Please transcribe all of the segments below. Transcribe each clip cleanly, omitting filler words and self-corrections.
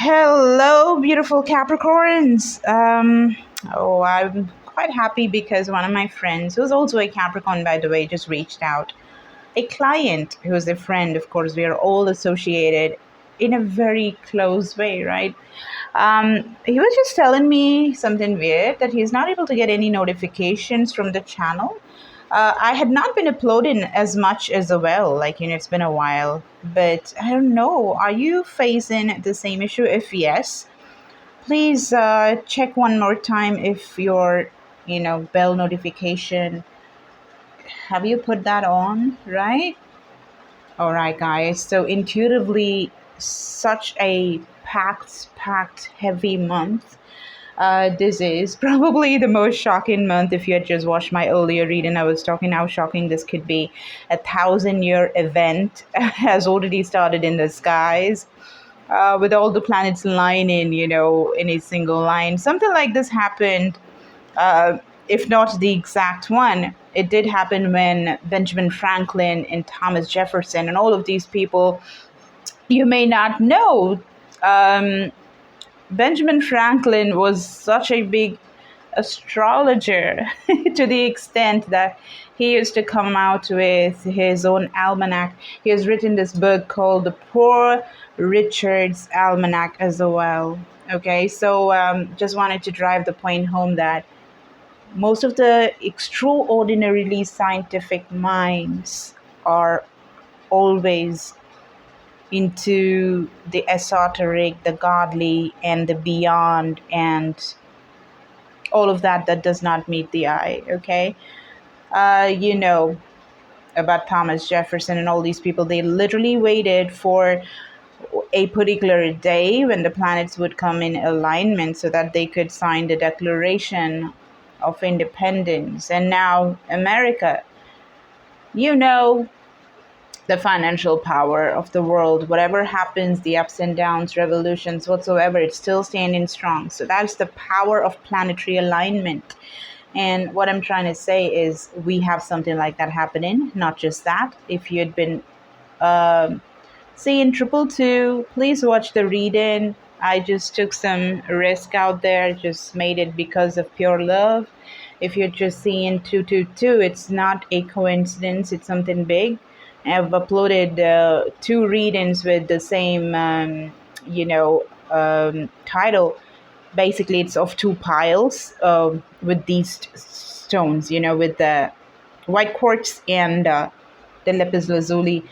Hello, beautiful Capricorns. I'm quite happy because one of my friends, who's also a Capricorn, by the way, just reached out. A client who's a friend, of course, we are all associated in a very close way, right? He was just telling me something weird that he's not able to get any notifications from the channel. I had not been uploading as much as well, it's been a while, but I don't know. Are you facing the same issue? If yes, please check one more time if your, bell notification, have you put that on, right? All right, guys. So intuitively, such a packed, heavy month. This is probably the most shocking month. If you had just watched my earlier reading, I was talking how shocking this could be. 1,000-year event has already started in the skies. With all the planets lining, in a single line. Something like this happened, uh, if not the exact one. It did happen when Benjamin Franklin and Thomas Jefferson and all of these people, you may not know. Um, Benjamin Franklin was such a big astrologer to the extent that he used to come out with his own almanac. He has written this book called The Poor Richard's Almanac as well. Okay, so just wanted to drive the point home that most of the extraordinarily scientific minds are always into the esoteric, the godly, and the beyond, and all of that does not meet the eye. Okay, you know about Thomas Jefferson and all these people. They literally waited for a particular day when the planets would come in alignment so that they could sign the Declaration of Independence. And now America, you know, the financial power of the world, whatever happens, the ups and downs, revolutions, whatsoever, it's still standing strong. So that's the power of planetary alignment. And what I'm trying to say is we have something like that happening. Not just that. If you had been seeing 222, please watch the reading. I just took some risk out there, just made it because of pure love. If you're just seeing 222, it's not a coincidence, it's something big. I've uploaded 2 readings with the same, title. Basically, it's of 2 piles with these stones, with the white quartz and the lapis lazuli.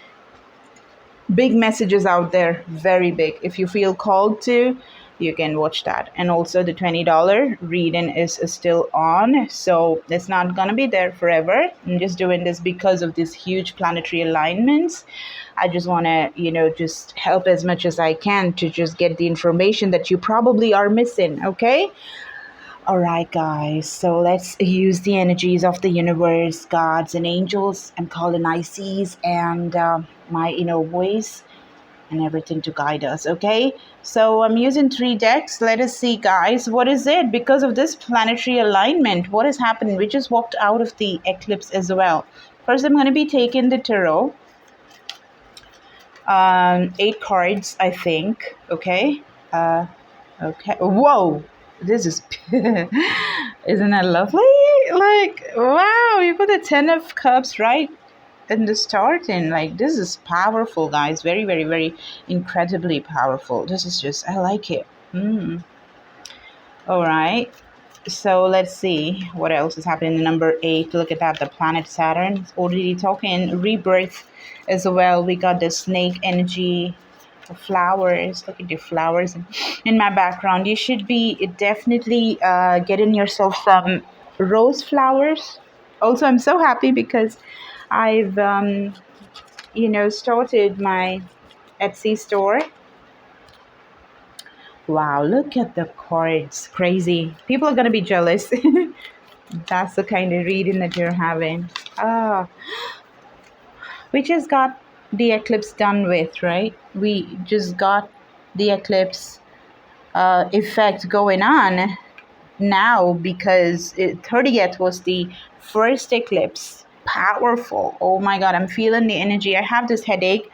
Big messages out there, very big. If you feel called to, you can watch that. And also the $20 reading is still on, so it's not gonna be there forever. I'm just doing this because of these huge planetary alignments. I just want to just help as much as I can to just get the information that you probably are missing. Okay, all right, guys, so let's use the energies of the universe, gods and angels, and calling Isis and my inner voice and everything to guide us. Okay, so I'm using 3 decks. Let us see, guys, what is it because of this planetary alignment? What is happening? We just walked out of the eclipse as well. First, I'm going to be taking the tarot. 8 cards, I think. Okay. Okay. Whoa. This is isn't that lovely? Like, wow, you got the 10 of cups right in the starting. Like, this is powerful, guys. Very, very, very incredibly powerful. This is just, I like it. All right. So let's see what else is happening in number 8. Look at that, the planet Saturn. It's already talking rebirth as well. We got the snake energy, the flowers. Look at the flowers in my background. You should be definitely getting yourself some rose flowers. Also, I'm so happy because I've started my Etsy store. Wow, look at the cards. Crazy. People are gonna be jealous. That's the kind of reading that you're having. We just got the eclipse done with, right? We just got the eclipse effect going on now because 30th was the first eclipse. Powerful. Oh my God, I'm feeling the energy. I have this headache.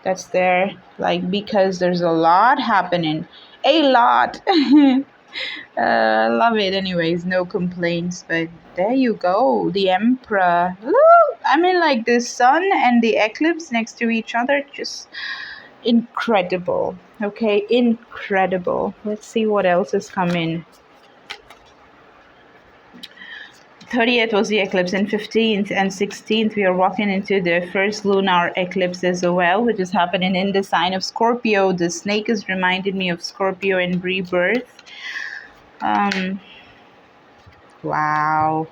that's there, like, because there's a lot happening, a lot. Love it anyways, no complaints. But there you go, the Emperor. Look, I mean, like, the sun and the eclipse next to each other, just incredible. Okay, incredible. Let's see what else has come in. 30th was the eclipse, and 15th and 16th we are walking into the first lunar eclipse as well, which is happening in the sign of Scorpio. The snake has reminded me of Scorpio and rebirth. Wow,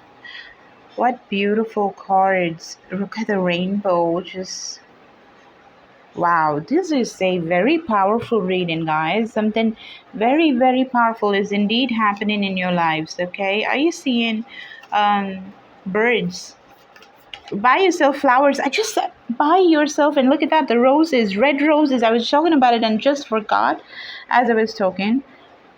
what beautiful cards. Look at the rainbow. Just wow, this is a very powerful reading, guys. Something very, very powerful is indeed happening in your lives. Okay, are you seeing birds? Buy yourself flowers. I just said buy yourself, and look at that, the roses, red roses. I was talking about it and just forgot as I was talking.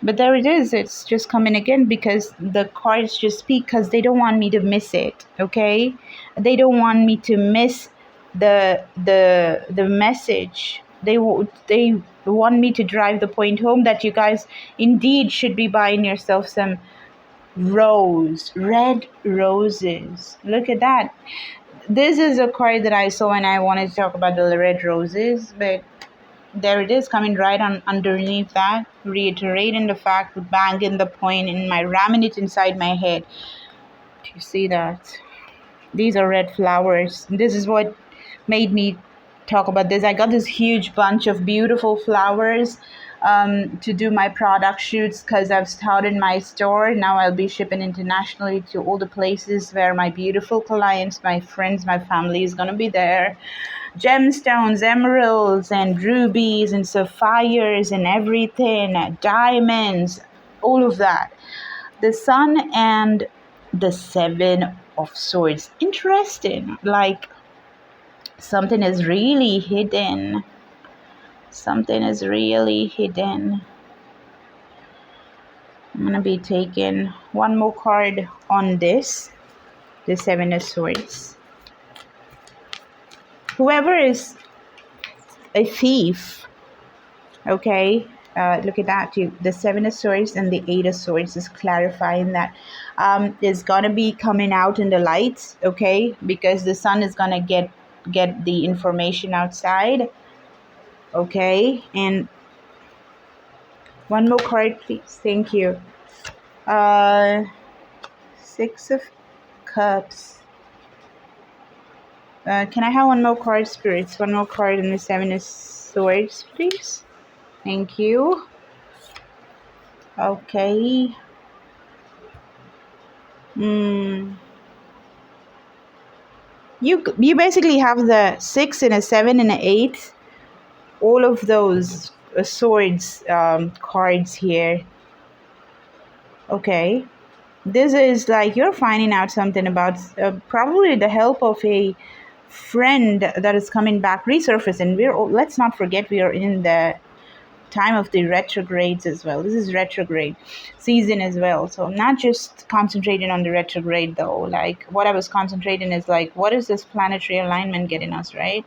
But there it is. It's just coming again because the cards just speak, because they don't want me to miss it. Okay, they don't want me to miss the message. They want me to drive the point home that you guys indeed should be buying yourself some red roses. Look at that. This is a card that I saw and I wanted to talk about the red roses, but there it is coming right on underneath that, reiterating the fact, banging the point in my, ramming it inside my head. Do you see that? These are red flowers. This is what made me talk about this. I got this huge bunch of beautiful flowers to do my product shoots, because I've started my store. Now I'll be shipping internationally to all the places where my beautiful clients, my friends, my family is going to be there. Gemstones, emeralds, and rubies, and sapphires, and everything, diamonds, all of that. The sun and the Seven of Swords. Interesting. Like, something is really hidden. Something is really hidden. I'm going to be taking one more card on this. The Seven of Swords. Whoever is a thief, okay, look at that. The Seven of Swords and the Eight of Swords is clarifying that is going to be coming out in the light, okay, because the sun is going to get the information outside. Okay, and one more card, please. Thank you. Six of Cups. Can I have one more card, spirits? One more card in the Seven of Swords, please. Thank you. Okay. You basically have the 6 and a 7 and an 8. All of those swords cards here. Okay. This is like you're finding out something about probably the help of a friend that is coming back, resurfacing. Let's not forget we are in the time of the retrogrades as well. This is retrograde season as well. So I'm not just concentrating on the retrograde though. Like, what I was concentrating is like, what is this planetary alignment getting us, right?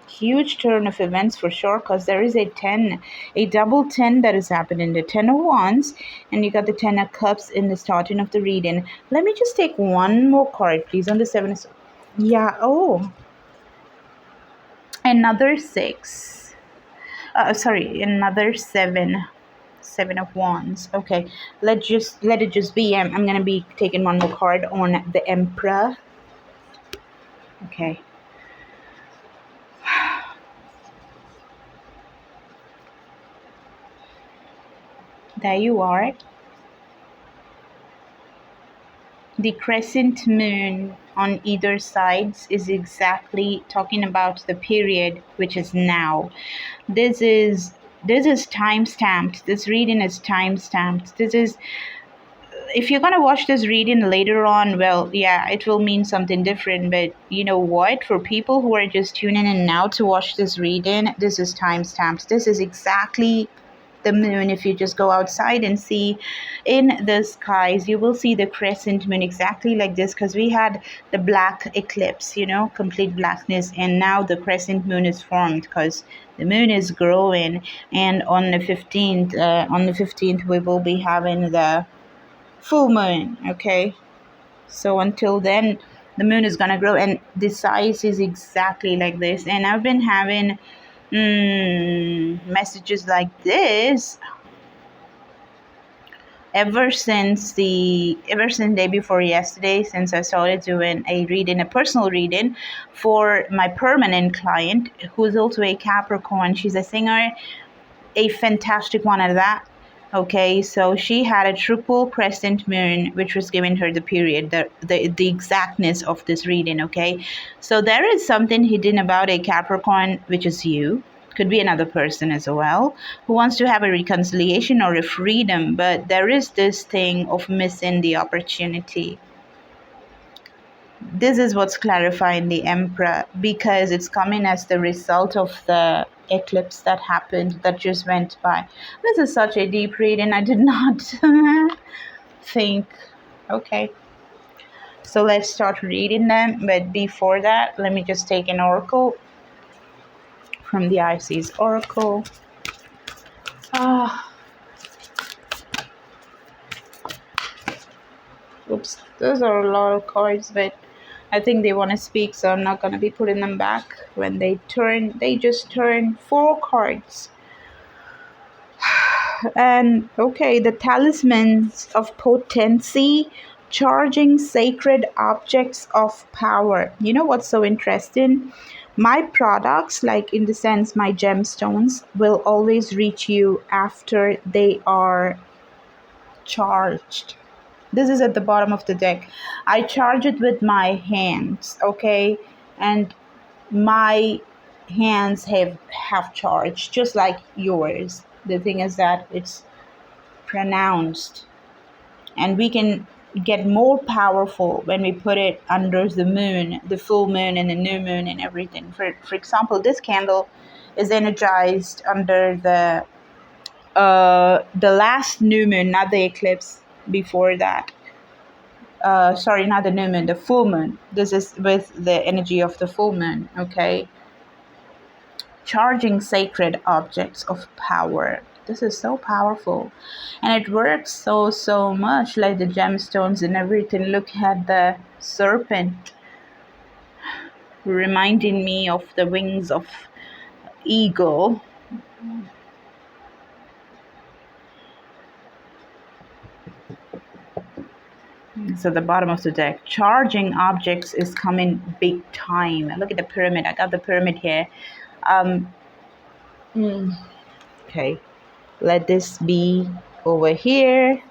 Huge turn of events for sure, because there is a 10, a double 10 that is happening. The 10 of Wands, and you got the 10 of Cups in the starting of the reading. Let me just take one more card, please, on the 7 of... Yeah, oh. Another 6. Sorry, another 7. 7 of Wands. Okay, let it just be. I'm gonna be taking one more card on the Emperor. Okay. There you are. The crescent moon on either sides is exactly talking about the period, which is now. This is time stamped. This reading is time stamped. This is, if you're gonna watch this reading later on, well, yeah, it will mean something different. But you know what? For people who are just tuning in now to watch this reading, this is time stamped. This is exactly the moon, if you just go outside and see in the skies, you will see the crescent moon exactly like this, because we had the black eclipse, complete blackness, and now the crescent moon is formed because the moon is growing. And on the 15th we will be having the full moon. Okay, so until then the moon is gonna grow, and the size is exactly like this. And I've been having messages like this ever since day before yesterday, since I started doing a personal reading for my permanent client, who's also a Capricorn. She's a singer, a fantastic one at that. Okay, so she had a triple crescent moon, which was giving her the period, the exactness of this reading. Okay, so there is something hidden about a Capricorn, which is you. Could be another person as well, who wants to have a reconciliation or a freedom, but there is this thing of missing the opportunity. This is what's clarifying the Emperor, because it's coming as the result of the eclipse that happened, that just went by. This is such a deep reading. I did not think. Okay, so let's start reading them. But before that, let me just take an oracle from the IC's oracle. Oops, those are a lot of cards, but I think they want to speak, so I'm not going to be putting them back. When they just turn 4 cards. And okay, the talismans of potency, charging sacred objects of power. You know what's so interesting? My products, like in the sense my gemstones, will always reach you after they are charged. This is at the bottom of the deck. I charge it with my hands, okay? And my hands have charged, just like yours. The thing is that it's pronounced, and we can get more powerful when we put it under the moon, the full moon and the new moon and everything. For example, this candle is energized under the last new moon, not the eclipse before that. Sorry, not the new moon, the full moon. This is with the energy of the full moon. Okay, charging sacred objects of power. This is so powerful, and it works so much like the gemstones and everything. Look at the serpent, reminding me of the wings of eagle. So the bottom of the deck, charging objects is coming big time. Look at the pyramid. I got the pyramid here. Okay, let this be over here.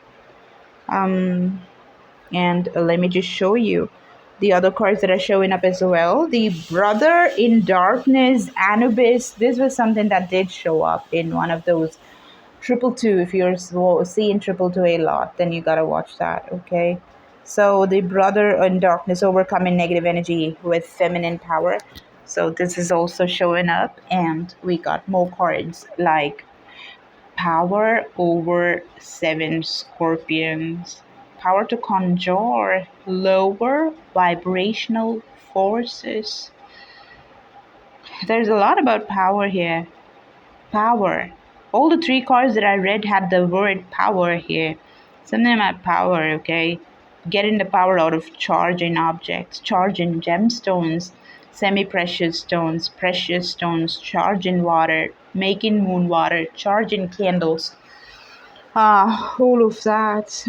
And let me just show you the other cards that are showing up as well. The brother in darkness, Anubis. This was something that did show up in one of those 222. If you're seeing 222 a lot, then you gotta watch that. Okay, so the brother in darkness, overcoming negative energy with feminine power. So this is also showing up, and we got more cards like power over 7 scorpions, power to conjure lower vibrational forces. There's a lot about power here. Power. All the 3 cards that I read had the word power here. Something about power, okay? Getting the power out of charging objects, charging gemstones, semi-precious stones, precious stones, charging water, making moon water, charging candles. All of that.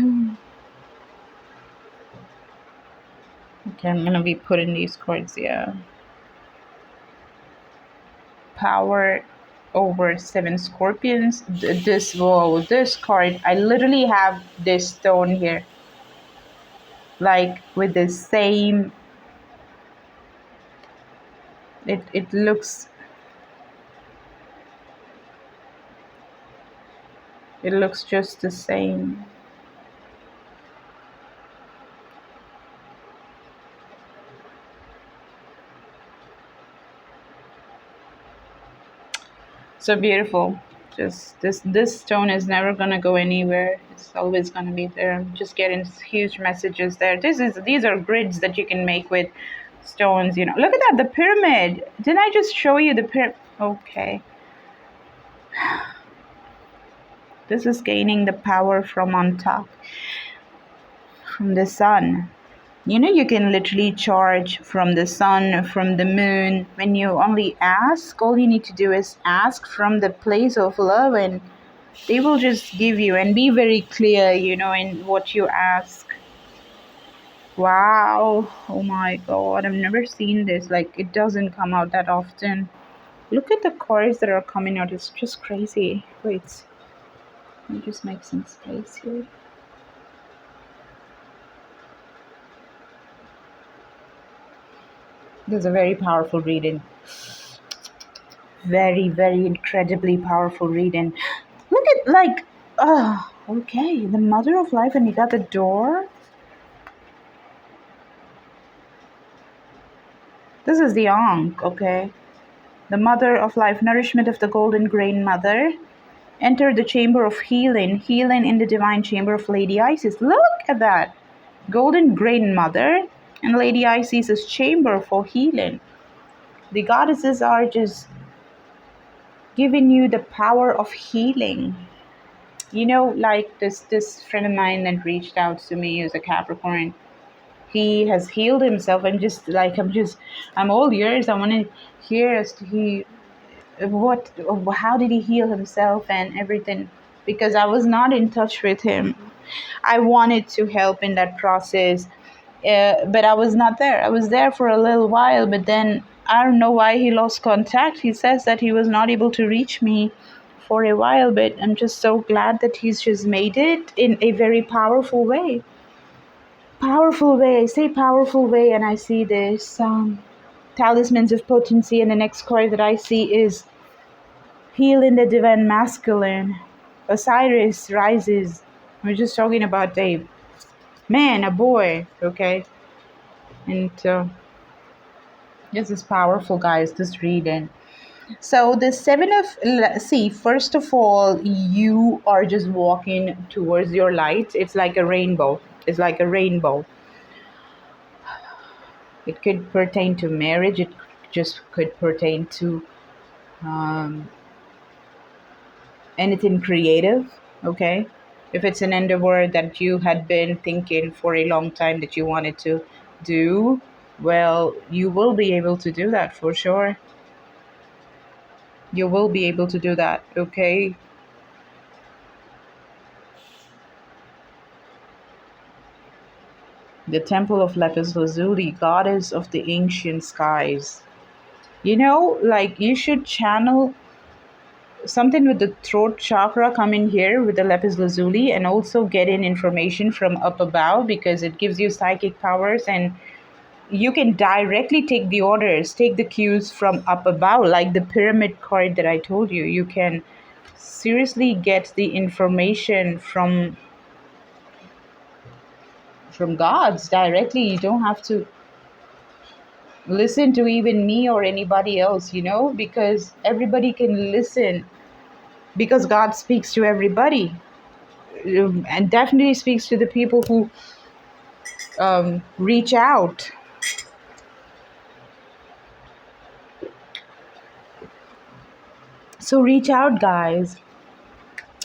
Okay, I'm gonna be putting these cards here. Power over 7 scorpions. This card, I literally have this stone here, like with the same, it looks just the same. So beautiful. Just this stone is never gonna go anywhere. It's always gonna be there. I'm just getting huge messages there. These are grids that you can make with stones. You know, look at that, the pyramid. Didn't I just show you the pyramid? Okay. This is gaining the power from on top, from the sun. You know, you can literally charge from the sun, from the moon. When you only ask, all you need to do is ask from the place of love, and they will just give you, and be very clear, you know, in what you ask. Wow. Oh my God. I've never seen this. Like, it doesn't come out that often. Look at the cards that are coming out. It's just crazy. Wait. Let me just make some space here. This is a very powerful reading. Very, very incredibly powerful reading. Look at, like, okay, the mother of life, and you got the door. This is the Ankh, okay? The mother of life, nourishment of the golden grain mother. Enter the chamber of healing, healing in the divine chamber of Lady Isis. Look at that. Golden grain mother and Lady Isis's chamber for healing. The goddesses are just giving you the power of healing. You know, like this friend of mine that reached out to me, who's a Capricorn. He has healed himself. I'm all ears. I want to hear as to how did he heal himself and everything, because I was not in touch with him. I wanted to help in that process, but I was not there. I was there for a little while, but then I don't know why he lost contact. He says that he was not able to reach me for a while, but I'm just so glad that he's just made it in a very powerful way. Powerful way. I say powerful way, and I see this talismans of potency, and the next card that I see is healing the divine masculine. Osiris rises. We're just talking about a man, a boy, okay? And this is powerful, guys, this reading. So the first of all, you are just walking towards your light. It's like a rainbow. It's like a rainbow. It could pertain to marriage. It just could pertain to anything creative, okay? If it's an endeavor that you had been thinking for a long time that you wanted to do, well, you will be able to do that for sure. You will be able to do that, okay? The Temple of Lapis Lazuli, goddess of the ancient skies. You know, like, you should channel something with the throat chakra, come in here with the lapis lazuli, and also get in information from up above, because it gives you psychic powers, and you can directly take the orders, take the cues from up above, like the pyramid card that I told you. You can seriously get the information from gods directly. You don't have to listen to even me or anybody else, you know, because everybody can listen, because God speaks to everybody, and definitely speaks to the people who reach out. So reach out, guys,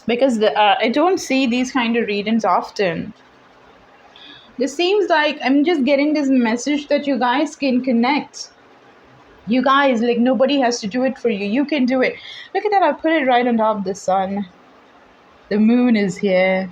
because I don't see these kind of readings often. This seems like I'm just getting this message that you guys can connect. You guys, like, nobody has to do it for you. You can do it. Look at that. I put it right on top of the sun. The moon is here.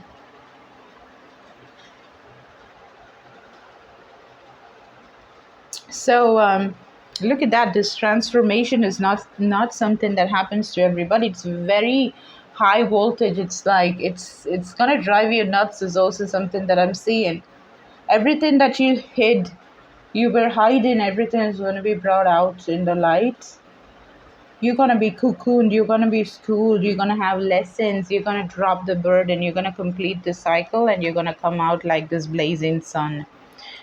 So look at that. This transformation is not something that happens to everybody. It's very high voltage. It's like it's gonna drive you nuts is also something that I'm seeing. Everything that you hid, you were hiding, everything is going to be brought out in the light. You're going to be cocooned, you're going to be schooled, you're going to have lessons, you're going to drop the burden, you're going to complete the cycle, and you're going to come out like this blazing sun.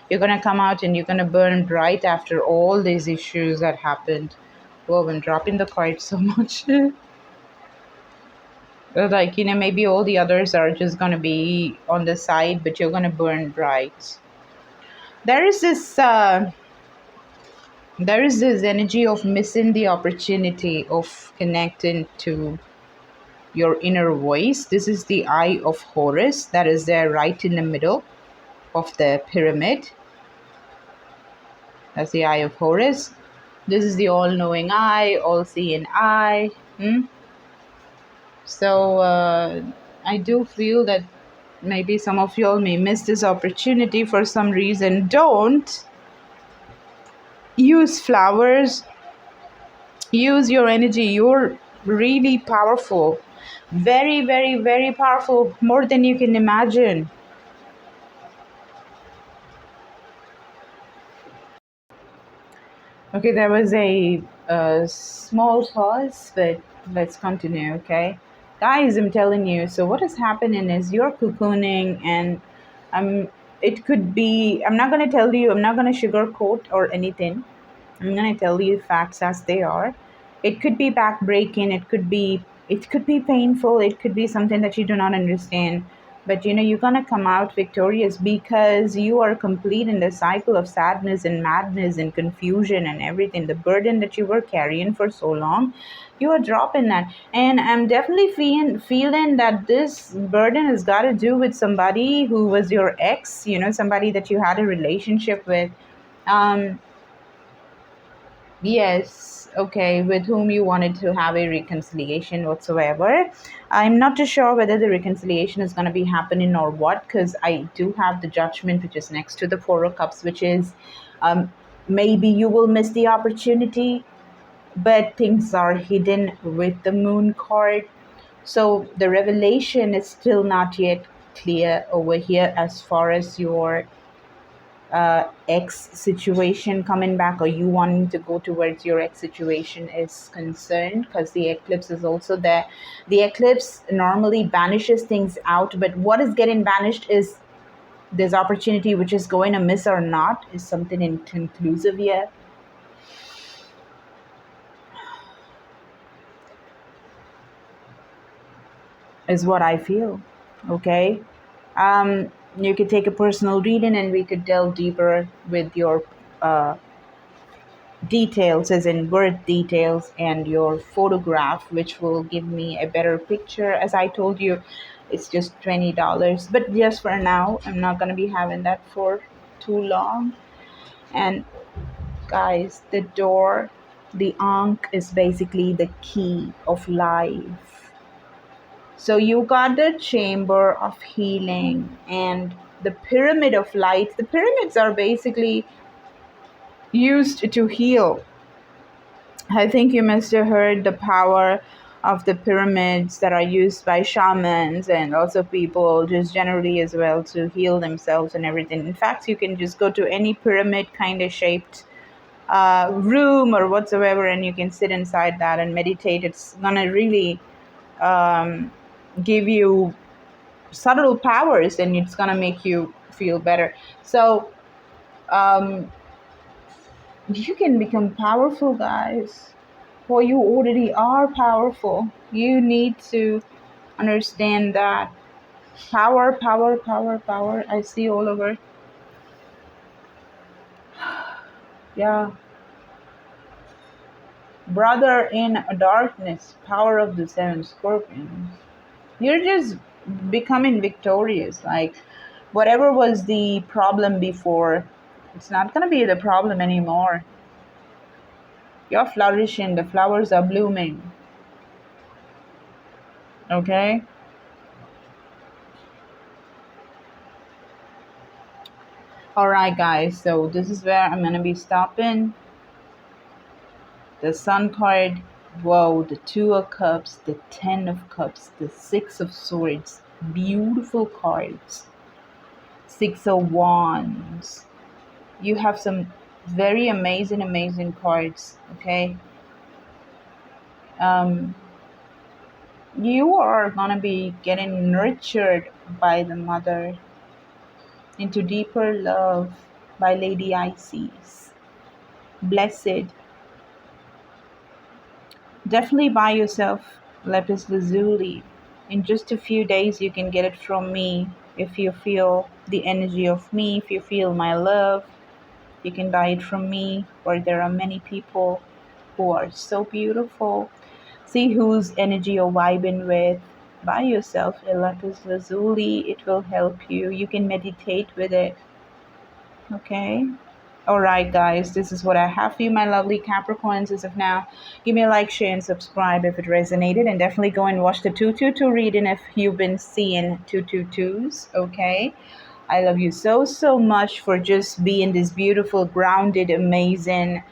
You're going to come out and you're going to burn bright after all these issues that happened. Whoa, I'm dropping the card so much. Like, maybe all the others are just going to be on the side, but you're going to burn bright. There is this energy of missing the opportunity of connecting to your inner voice. This is the eye of Horus that is there right in the middle of the pyramid. That's the eye of Horus. This is the all-knowing eye, all-seeing eye. So I do feel that maybe some of y'all may miss this opportunity for some reason. Don't use flowers. Use your energy. You're really powerful. Very, very, very powerful. More than you can imagine. Okay, there was a small pause, but let's continue, okay? Guys, I'm telling you, so what is happening is you're cocooning, and it could be, I'm not going to tell you, I'm not going to sugarcoat or anything. I'm going to tell you facts as they are. It could be backbreaking, it could be painful, it could be something that you do not understand. But you're gonna come out victorious because you are complete in the cycle of sadness and madness and confusion and everything. The burden that you were carrying for so long, you are dropping that. And I'm definitely feeling that this burden has got to do with somebody who was your ex, somebody that you had a relationship with. Yes, okay, with whom you wanted to have a reconciliation whatsoever. I'm not too sure whether the reconciliation is going to be happening or what, because I do have the judgment, which is next to the Four of Cups, which is maybe you will miss the opportunity, but things are hidden with the Moon card. So the revelation is still not yet clear over here as far as your ex situation coming back, or you wanting to go towards your ex situation is concerned, because the eclipse is also there. The eclipse normally banishes things out, but what is getting banished is this opportunity, which is going to miss or not, is something inconclusive here. Is what I feel. Okay. You could take a personal reading and we could delve deeper with your details, as in birth details, and your photograph, which will give me a better picture. As I told you, it's just $20, but just for now, I'm not going to be having that for too long. And guys, the door, the ankh, is basically the key of life. So you got the chamber of healing and the pyramid of light. The pyramids are basically used to heal. I think you must have heard the power of the pyramids that are used by shamans and also people just generally as well to heal themselves and everything. In fact, you can just go to any pyramid kind of shaped room or whatsoever, and you can sit inside that and meditate. It's gonna really give you subtle powers, and it's gonna make you feel better. So you can become powerful, guys. Well, you already are powerful. You need to understand that. Power, power, power, power. I see all over. Yeah. Brother in darkness, power of the seven scorpions. You're just becoming victorious. Like, whatever was the problem before, it's not going to be the problem anymore. You're flourishing. The flowers are blooming. Okay? Alright, guys. So, this is where I'm going to be stopping. The Sun card. Whoa, the Two of Cups, the Ten of Cups, the Six of Swords. Beautiful cards. Six of Wands. You have some very amazing cards. Okay? You are going to be getting nurtured by the mother into deeper love by Lady Isis. Blessed. Definitely buy yourself lapis lazuli. In just a few days, you can get it from me. If you feel the energy of me, if you feel my love, you can buy it from me. Or there are many people who are so beautiful. See whose energy you're vibing with. Buy yourself a lapis lazuli. It will help you. You can meditate with it. Okay. All right, guys, this is what I have for you, my lovely Capricorns, as of now. Give me a like, share, and subscribe if it resonated. And definitely go and watch the 222 reading if you've been seeing 222s, okay? I love you so, so much for just being this beautiful, grounded, amazing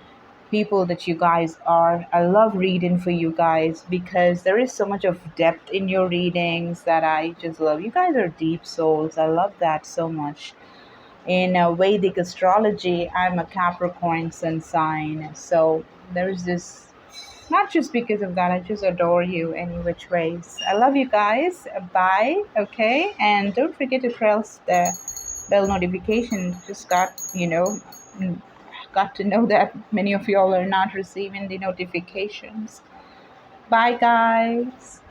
people that you guys are. I love reading for you guys because there is so much of depth in your readings that I just love. You guys are deep souls. I love that so much. In Vedic astrology, I'm a Capricorn sun sign. So there's this, not just because of that, I just adore you any which ways. I love you guys. Bye. Okay. And don't forget to press the bell notification. Just got to know that many of y'all are not receiving the notifications. Bye, guys.